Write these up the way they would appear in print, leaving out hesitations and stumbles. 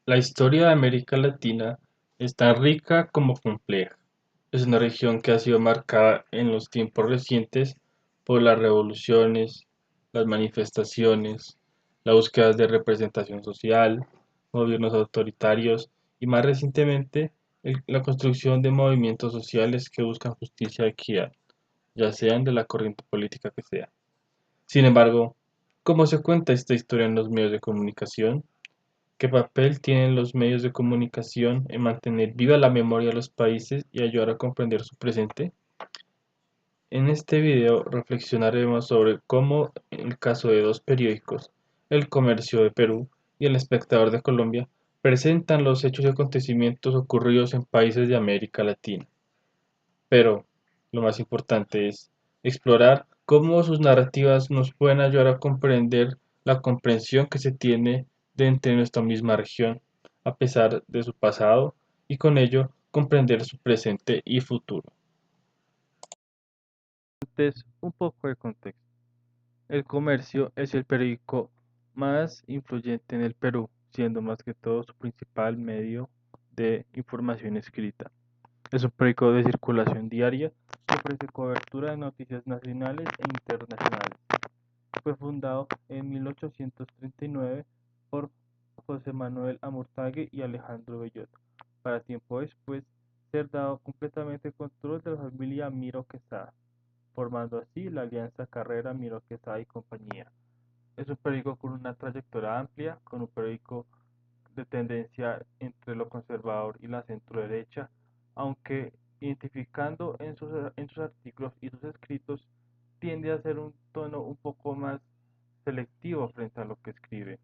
La historia de América Latina es tan rica como compleja. Es una región que ha sido marcada en los tiempos recientes por las revoluciones, las manifestaciones, la búsqueda de representación social, gobiernos autoritarios y más recientemente la construcción de movimientos sociales que buscan justicia y equidad, ya sean de la corriente política que sea. Sin embargo, ¿cómo se cuenta esta historia en los medios de comunicación? ¿Qué papel tienen los medios de comunicación en mantener viva la memoria de los países y ayudar a comprender su presente? En este video reflexionaremos sobre cómo, en el caso de dos periódicos, El Comercio de Perú y El Espectador de Colombia, presentan los hechos y acontecimientos ocurridos en países de América Latina. Pero, lo más importante es explorar cómo sus narrativas nos pueden ayudar a comprender la comprensión que se tiene de nuestra misma región, a pesar de su pasado, y con ello comprender su presente y futuro. Antes, un poco de contexto. El Comercio es el periódico más influyente en el Perú, siendo más que todo su principal medio de información escrita. Es un periódico de circulación diaria que ofrece cobertura de noticias nacionales e internacionales. Fue fundado en 1839 por José Manuel Amurtague y Alejandro Bellot, para tiempo después ser dado completamente control de la familia Miro Quesada, formando así la alianza Carrera Miro Quesada y compañía. Es un periódico con una trayectoria amplia, con un periódico de tendencia entre lo conservador y la centro-derecha, aunque identificando en sus artículos y sus escritos tiende a ser un tono un poco más selectivo frente a lo que escribe,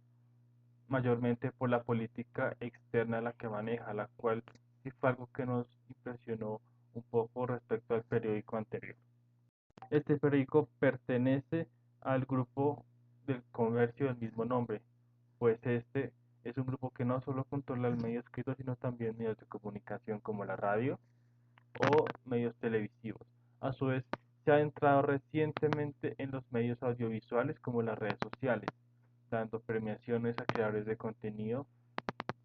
mayormente por la política externa la que maneja, la cual sí fue algo que nos impresionó un poco respecto al periódico anterior. Este periódico pertenece al grupo del comercio del mismo nombre, pues este es un grupo que no solo controla el medio escrito, sino también medios de comunicación como la radio o medios televisivos. A su vez, se ha entrado recientemente en los medios audiovisuales como las redes sociales, dando premiaciones a creadores de contenido,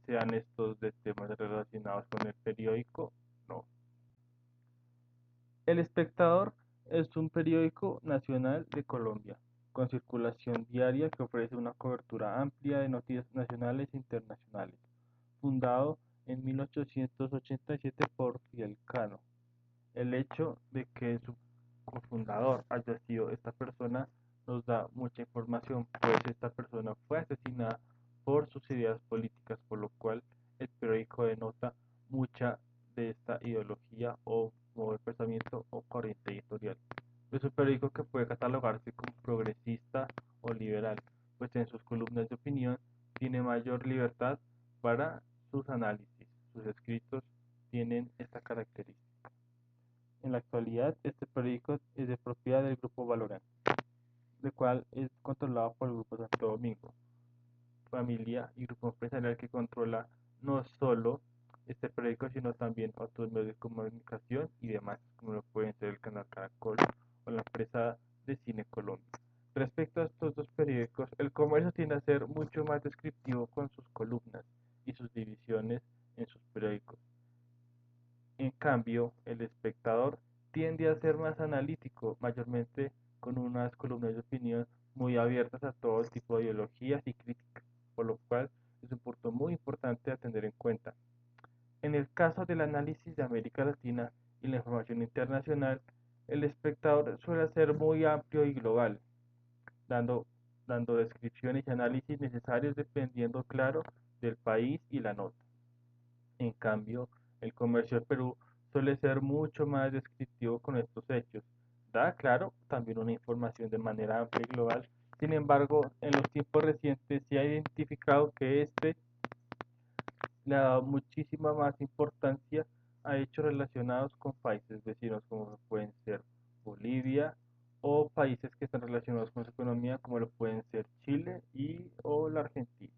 sean estos de temas relacionados con el periódico, no. El Espectador es un periódico nacional de Colombia, con circulación diaria que ofrece una cobertura amplia de noticias nacionales e internacionales, fundado en 1887 por Fidel Cano. El hecho de que su cofundador haya sido esta persona nos da mucha información, pues esta persona fue asesinada por sus ideas políticas, por lo cual el periódico denota mucha de esta ideología o modo de pensamiento o corriente editorial. Es un periódico que puede catalogarse como progresista o liberal, pues en sus columnas de opinión tiene mayor libertad para sus análisis. Sus escritos tienen esta característica. En la actualidad, este periódico es de propiedad del Grupo Valorant, el cual es controlado por el Grupo Santo Domingo, familia y grupo empresarial que controla no solo este periódico, sino también otros medios de comunicación y demás, como lo pueden ser el canal Caracol o la empresa de Cine Colombia. Respecto a estos dos periódicos, el comercio tiende a ser mucho más descriptivo con sus columnas y sus divisiones en sus periódicos. En cambio, el espectador tiende a ser más analítico, mayormente con unas columnas de opinión muy abiertas a todo tipo de ideologías y críticas, por lo cual es un punto muy importante a tener en cuenta. En el caso del análisis de América Latina y la información internacional, el espectador suele ser muy amplio y global, dando, dando descripciones y análisis necesarios dependiendo, claro, del país y la nota. En cambio, el comercio del Perú suele ser mucho más descriptivo con estos hechos. Da, claro, también una información de manera amplia y global. Sin embargo, en los tiempos recientes se ha identificado que este le ha dado muchísima más importancia a hechos relacionados con países vecinos como pueden ser Bolivia o países que están relacionados con su economía como lo pueden ser Chile y o la Argentina.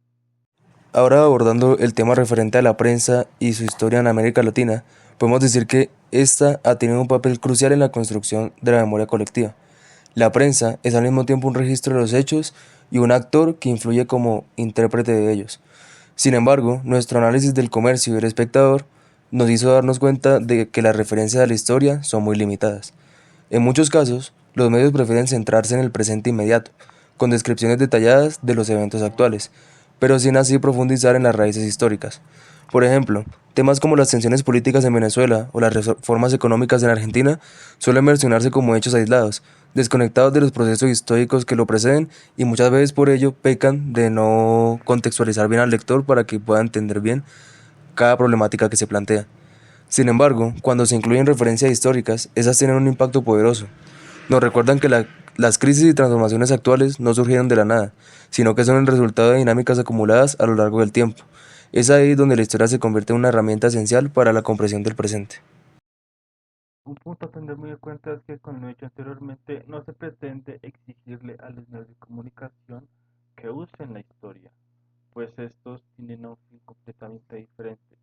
Ahora abordando el tema referente a la prensa y su historia en América Latina, podemos decir que esta ha tenido un papel crucial en la construcción de la memoria colectiva. La prensa es al mismo tiempo un registro de los hechos y un actor que influye como intérprete de ellos. Sin embargo, nuestro análisis del comercio y el espectador nos hizo darnos cuenta de que las referencias a la historia son muy limitadas. En muchos casos, los medios prefieren centrarse en el presente inmediato, con descripciones detalladas de los eventos actuales, pero sin así profundizar en las raíces históricas. Por ejemplo, temas como las tensiones políticas en Venezuela o las reformas económicas en Argentina suelen mencionarse como hechos aislados, desconectados de los procesos históricos que lo preceden y muchas veces por ello pecan de no contextualizar bien al lector para que pueda entender bien cada problemática que se plantea. Sin embargo, cuando se incluyen referencias históricas, esas tienen un impacto poderoso. Nos recuerdan que las crisis y transformaciones actuales no surgieron de la nada, sino que son el resultado de dinámicas acumuladas a lo largo del tiempo. Es ahí donde la historia se convierte en una herramienta esencial para la comprensión del presente. Un punto a tener muy en cuenta es que, como lo he dicho anteriormente, no se pretende exigirle a los medios de comunicación que usen la historia, pues estos tienen un fin completamente diferente.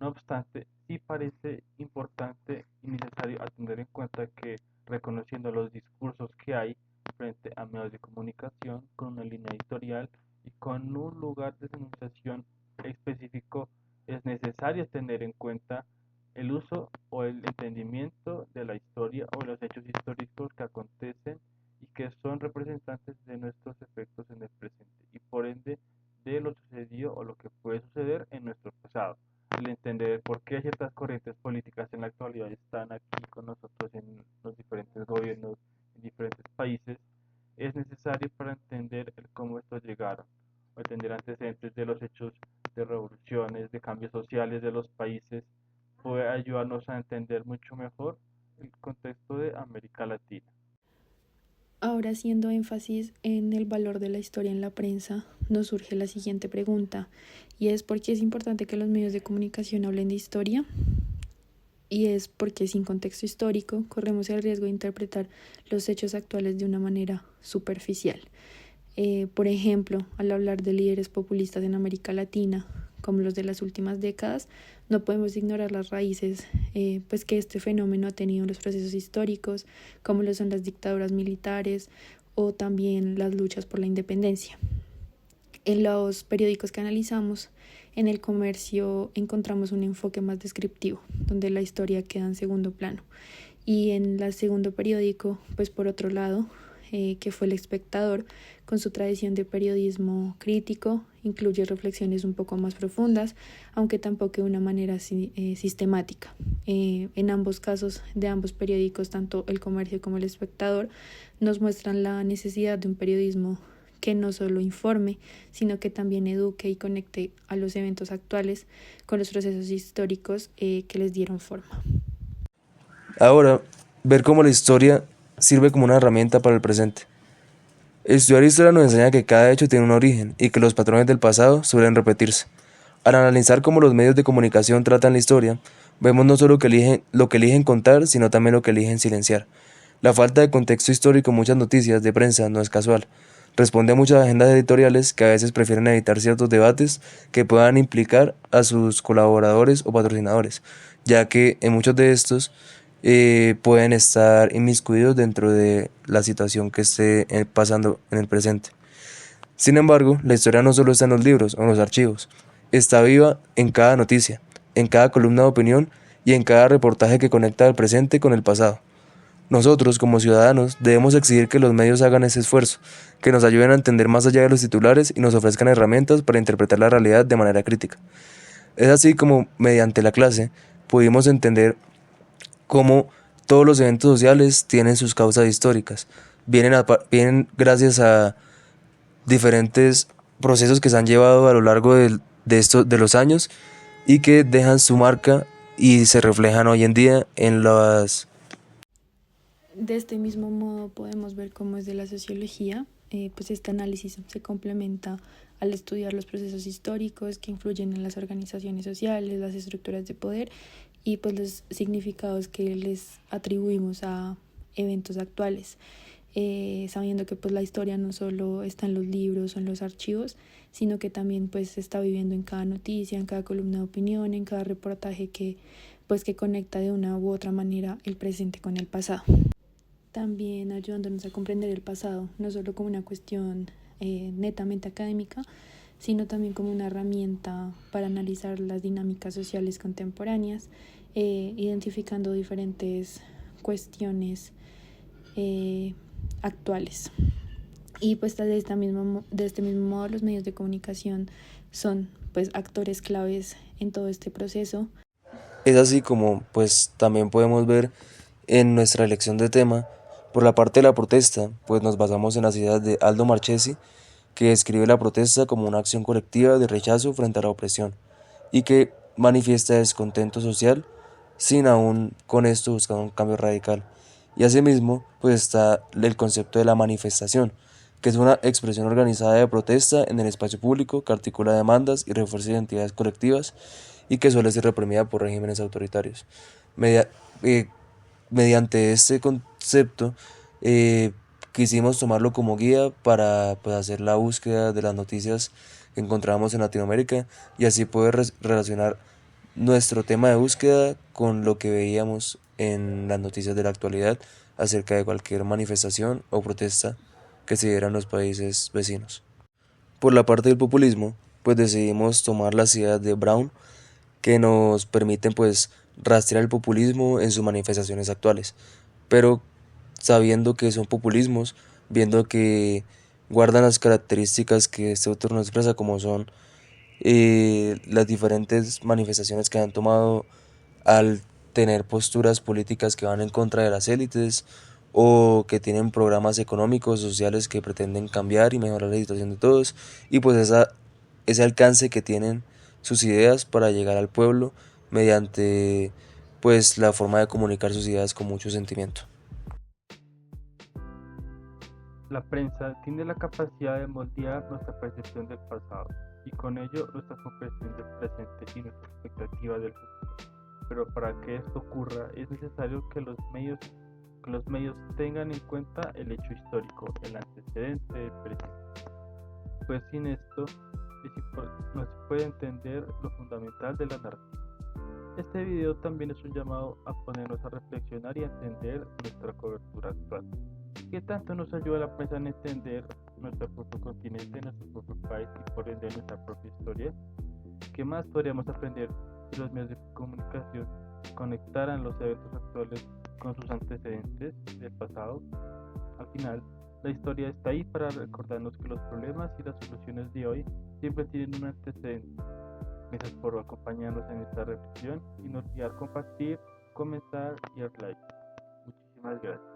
No obstante, sí parece importante y necesario a tener en cuenta que, reconociendo los discursos que hay frente a medios de comunicación con una línea editorial y con un lugar de señalización específico, es necesario tener en cuenta el uso o el entendimiento de la historia o los hechos históricos que acontecen y que son representantes de nuestros efectos en el presente y por ende de lo sucedido o lo que puede suceder en nuestro pasado. El entender por qué ciertas corrientes políticas en la actualidad están aquí con nosotros en los diferentes gobiernos en diferentes países es necesario para entender el cómo estos llegaron, o entender antecedentes de los hechos de revoluciones, de cambios sociales de los países, puede ayudarnos a entender mucho mejor el contexto de América Latina. Ahora, haciendo énfasis en el valor de la historia en la prensa, nos surge la siguiente pregunta, y es ¿por qué es importante que los medios de comunicación hablen de historia? Y es porque sin contexto histórico corremos el riesgo de interpretar los hechos actuales de una manera superficial. Por ejemplo, al hablar de líderes populistas en América Latina, como los de las últimas décadas, no podemos ignorar las raíces pues que este fenómeno ha tenido en los procesos históricos, como lo son las dictaduras militares o también las luchas por la independencia. En los periódicos que analizamos, en el comercio encontramos un enfoque más descriptivo, donde la historia queda en segundo plano. Y en el segundo periódico, pues por otro lado, que fue El Espectador, con su tradición de periodismo crítico, incluye reflexiones un poco más profundas, aunque tampoco de una manera sistemática. En ambos casos de ambos periódicos, tanto El Comercio como El Espectador, nos muestran la necesidad de un periodismo que no solo informe, sino que también eduque y conecte a los eventos actuales con los procesos históricos que les dieron forma. Ahora, ver cómo la historia sirve como una herramienta para el presente. Estudiar historia nos enseña que cada hecho tiene un origen y que los patrones del pasado suelen repetirse. Al analizar cómo los medios de comunicación tratan la historia, vemos no solo lo que eligen contar, sino también lo que eligen silenciar. La falta de contexto histórico en muchas noticias de prensa no es casual. Responde a muchas agendas editoriales que a veces prefieren evitar ciertos debates que puedan implicar a sus colaboradores o patrocinadores, ya que en muchos de estos pueden estar inmiscuidos dentro de la situación que esté pasando en el presente. Sin embargo, la historia no solo está en los libros o en los archivos, está viva en cada noticia, en cada columna de opinión y en cada reportaje que conecta el presente con el pasado. Nosotros, como ciudadanos, debemos exigir que los medios hagan ese esfuerzo, que nos ayuden a entender más allá de los titulares y nos ofrezcan herramientas para interpretar la realidad de manera crítica. Es así como, mediante la clase, pudimos entender cómo todos los eventos sociales tienen sus causas históricas, vienen gracias a diferentes procesos que se han llevado a lo largo de los años y que dejan su marca y se reflejan hoy en día en las... De este mismo modo podemos ver cómo es de la sociología, pues este análisis se complementa al estudiar los procesos históricos que influyen en las organizaciones sociales, las estructuras de poder y pues los significados que les atribuimos a eventos actuales, sabiendo que pues la historia no solo está en los libros o en los archivos, sino que también pues se está viviendo en cada noticia, en cada columna de opinión, en cada reportaje que conecta de una u otra manera el presente con el pasado. También ayudándonos a comprender el pasado, no solo como una cuestión netamente académica, sino también como una herramienta para analizar las dinámicas sociales contemporáneas, identificando diferentes cuestiones actuales. Y pues de este mismo modo los medios de comunicación son pues actores claves en todo este proceso. Es así como pues también podemos ver en nuestra elección de tema, por la parte de la protesta, pues nos basamos en las ideas de Aldo Marchesi, que describe la protesta como una acción colectiva de rechazo frente a la opresión y que manifiesta descontento social sin aún con esto buscar un cambio radical. Y asimismo, pues está el concepto de la manifestación, que es una expresión organizada de protesta en el espacio público que articula demandas y refuerza identidades colectivas y que suele ser reprimida por regímenes autoritarios. Media- eh, Mediante este concepto, eh, quisimos tomarlo como guía para pues, hacer la búsqueda de las noticias que encontramos en Latinoamérica y así poder relacionar nuestro tema de búsqueda con lo que veíamos en las noticias de la actualidad acerca de cualquier manifestación o protesta que se diera en los países vecinos. Por la parte del populismo, pues decidimos tomar las ideas de Brown que nos permiten pues rastrear el populismo en sus manifestaciones actuales, pero sabiendo que son populismos, viendo que guardan las características que este autor nos expresa como son las diferentes manifestaciones que han tomado al tener posturas políticas que van en contra de las élites o que tienen programas económicos, sociales que pretenden cambiar y mejorar la situación de todos y pues ese alcance que tienen sus ideas para llegar al pueblo mediante pues la forma de comunicar sus ideas con mucho sentimiento. La prensa tiene la capacidad de moldear nuestra percepción del pasado y con ello nuestra comprensión del presente y nuestra expectativa del futuro. Pero para que esto ocurra es necesario que los medios tengan en cuenta el hecho histórico, el antecedente del presente. Pues sin esto no se puede entender lo fundamental de la narrativa. Este video también es un llamado a ponernos a reflexionar y a entender nuestra cobertura actual. ¿Qué tanto nos ayuda la prensa en entender nuestro propio continente, nuestro propio país y por ende nuestra propia historia? ¿Qué más podríamos aprender si los medios de comunicación conectaran los eventos actuales con sus antecedentes del pasado? Al final, la historia está ahí para recordarnos que los problemas y las soluciones de hoy siempre tienen un antecedente. Gracias por acompañarnos en esta reflexión y no olvidar compartir, comentar y dar like. Muchísimas gracias.